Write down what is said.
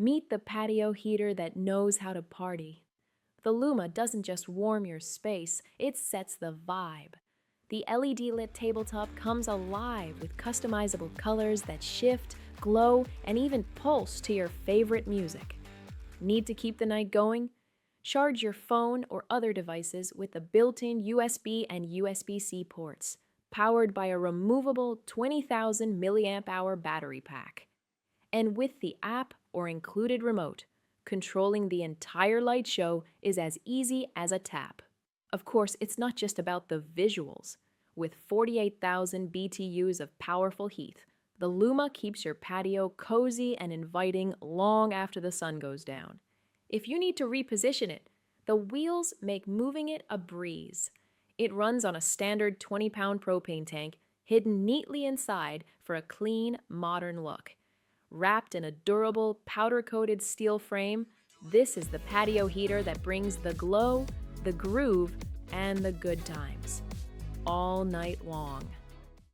Meet the patio heater that knows how to party. The Luma doesn't just warm your space, it sets the vibe. The LED-lit tabletop comes alive with customizable colors that shift, glow, and even pulse to your favorite music. Need to keep the night going? Charge your phone or other devices with the built-in USB and USB-C ports, powered by a removable 20,000 milliamp hour battery pack. And with the app or included remote, controlling the entire light show is as easy as a tap. Of course, it's not just about the visuals. With 48,000 BTUs of powerful heat, the Luma keeps your patio cozy and inviting long after the sun goes down. If you need to reposition it, the wheels make moving it a breeze. It runs on a standard 20-pound propane tank, hidden neatly inside for a clean, modern look. Wrapped in a durable, powder-coated steel frame, this is the patio heater that brings the glow, the groove, and the good times all night long.